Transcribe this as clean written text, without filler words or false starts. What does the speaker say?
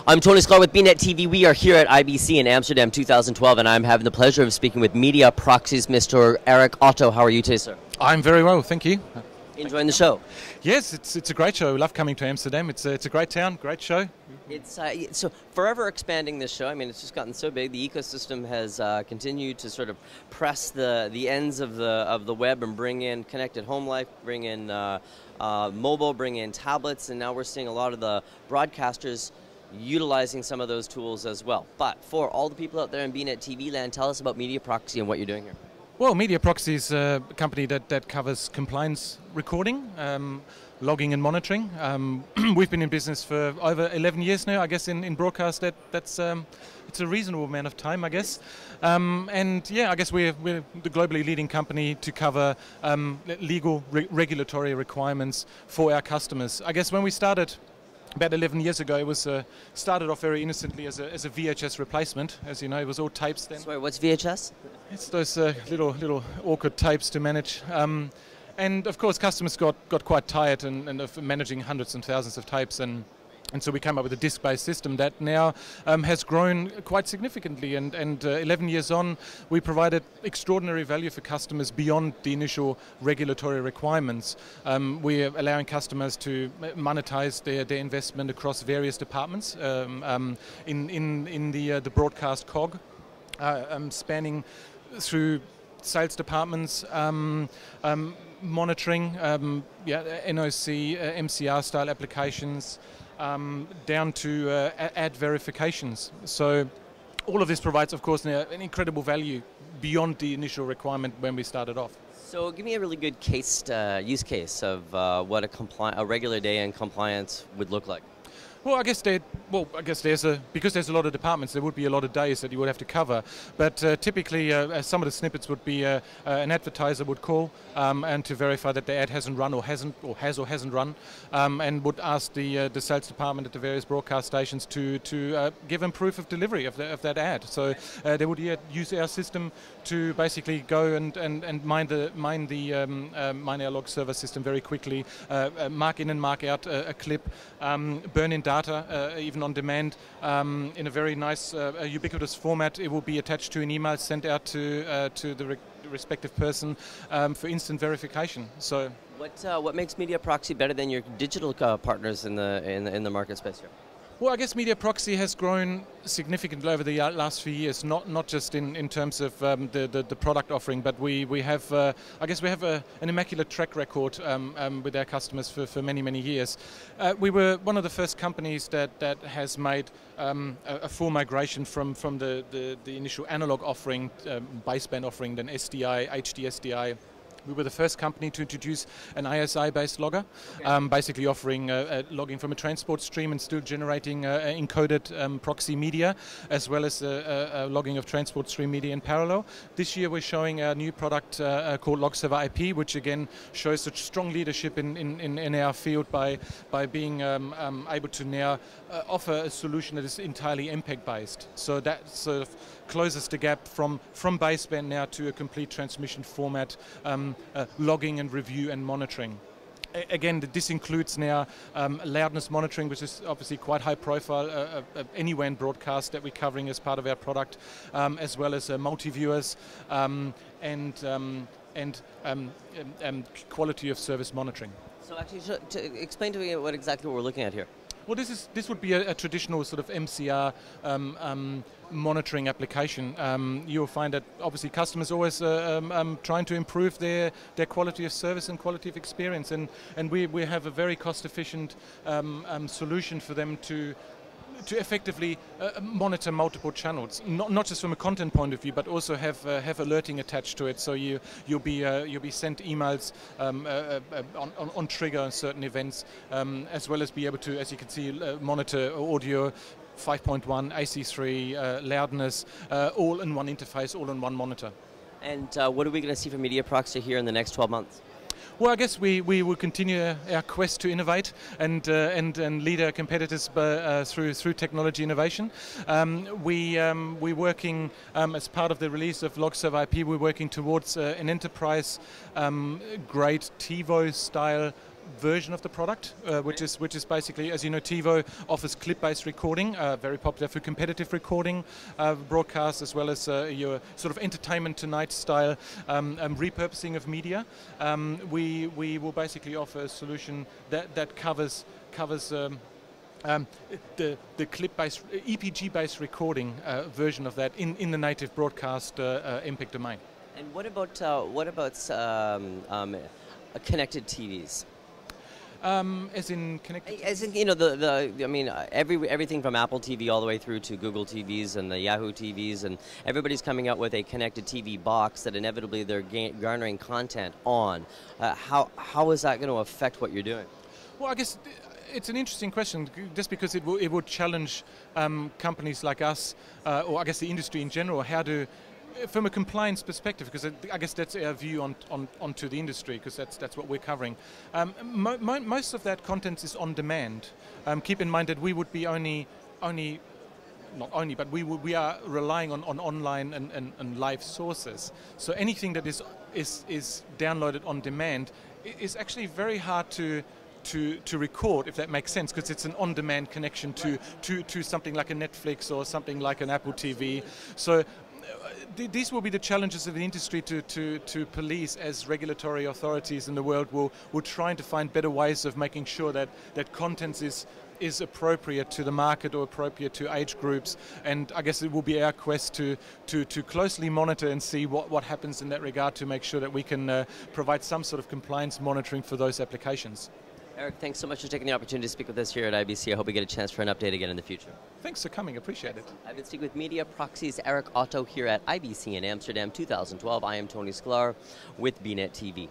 I'm Tony Sklar with bnetTV. We are here at IBC in Amsterdam 2012, and I'm having the pleasure of speaking with MediaProxy's Mr. Erik Otto. How are you today, sir? I'm very well, thank you. Enjoying the show? Yes, it's a great show. We love coming to Amsterdam. It's a great town, great show. It's so forever expanding this show. I mean, it's just gotten so big. The ecosystem has continued to sort of press the ends of the web and bring in connected home life, bring in mobile, bring in tablets, and now we're seeing a lot of the broadcasters utilizing some of those tools as well. But for all the people out there in bnetTV land, tell us about MediaProxy and what you're doing here. Well, MediaProxy is a company that covers compliance recording, logging and monitoring. We've been in business for over 11 years now. I guess in broadcast it's a reasonable amount of time, I guess. And yeah, I guess we're the globally leading company to cover legal regulatory requirements for our customers. I guess when we started about 11 years ago, it was started off very innocently as a VHS replacement. As you know, it was all tapes then. Sorry, what's VHS? It's those little awkward tapes to manage. And of course, customers got quite tired and of managing hundreds and thousands of tapes, and so we came up with a disc-based system that now has grown quite significantly. And 11 years on, we provided extraordinary value for customers beyond the initial regulatory requirements. We're allowing customers to monetize their investment across various departments in the broadcast cog, spanning through sales departments, monitoring, NOC, MCR style applications, down to ad verifications. So all of this provides, of course, an incredible value beyond the initial requirement when we started off. So give me a really good use case of what a regular day in compliance would look like. Well, I guess because there's a lot of departments, there would be a lot of days that you would have to cover. But typically, some of the snippets would be an advertiser would call and to verify that the ad hasn't run or has or hasn't run, and would ask the sales department at the various broadcast stations to give them proof of delivery of that ad. So they would use our system to basically go and mine our log server system very quickly, mark in and mark out a clip, burn in data, even on demand, in a very nice ubiquitous format. It will be attached to an email sent out to the respective person for instant verification. So what makes MediaProxy better than your digital partners in the market space here? Well, I guess MediaProxy has grown significantly over the last few years, not just in terms of the product offering, but we have an immaculate track record with our customers for many years. We were one of the first companies that has made a full migration from the initial analog offering, baseband offering, then SDI, HD SDI. We were the first company to introduce an ISI-based logger, basically offering logging from a transport stream and still generating encoded proxy media, as well as logging of transport stream media in parallel. This year we're showing a new product called Log Server IP, which again shows such strong leadership in our field by being able to now offer a solution that is entirely MPEG-based. So that sort of closes the gap from baseband now to a complete transmission format, logging and review and monitoring. Again, this includes now loudness monitoring, which is obviously quite high profile anywhere in broadcast that we're covering as part of our product, as well as multi-viewers and quality of service monitoring. So actually, explain to me exactly what we're looking at here. Well, this would be a traditional sort of MCR monitoring application. You'll find that obviously customers are always trying to improve their quality of service and quality of experience, and we have a very cost-efficient solution for them to effectively monitor multiple channels, not just from a content point of view, but also have alerting attached to it. So you'll be sent emails on trigger on certain events, as well as be able to, as you can see, monitor audio, 5.1, AC3, loudness, all in one interface, all in one monitor. And what are we going to see from MediaProxy here in the next 12 months? Well, I guess we will continue our quest to innovate and lead our competitors through technology innovation. We're working as part of the release of Log Server IP. We're working towards an enterprise grade TiVo style version of the product, which is basically, as you know, TiVo offers clip-based recording, very popular for competitive recording broadcasts, as well as your sort of Entertainment Tonight style repurposing of media. We will basically offer a solution that covers the clip-based, EPG-based recording version of that in the native broadcast MPEG domain. And what about connected TVs? As in connected? As in, you know, I mean, everything from Apple TV all the way through to Google TVs and the Yahoo TVs, and everybody's coming out with a connected TV box that inevitably they're garnering content on. How is that going to affect what you're doing? Well, I guess it's an interesting question, just because it would challenge companies like us, or I guess the industry in general, how to, from a compliance perspective, because I guess that's our view onto the industry, because that's what we're covering. Most of that content is on demand. Keep in mind that we would be but we are relying on online and live sources. So anything that is downloaded on demand is actually very hard to record, if that makes sense, because it's an on-demand connection to something like a Netflix or something like an Apple TV. So these will be the challenges of the industry to police, as regulatory authorities in the world will trying to find better ways of making sure that content is appropriate to the market or appropriate to age groups. And I guess it will be our quest to closely monitor and see what happens in that regard, to make sure that we can provide some sort of compliance monitoring for those applications. Erik, thanks so much for taking the opportunity to speak with us here at IBC. I hope we get a chance for an update again in the future. Thanks for coming. Appreciate it. I've been speaking with MediaProxy's Erik Otto here at IBC in Amsterdam 2012. I am Tony Sklar with bnetTV.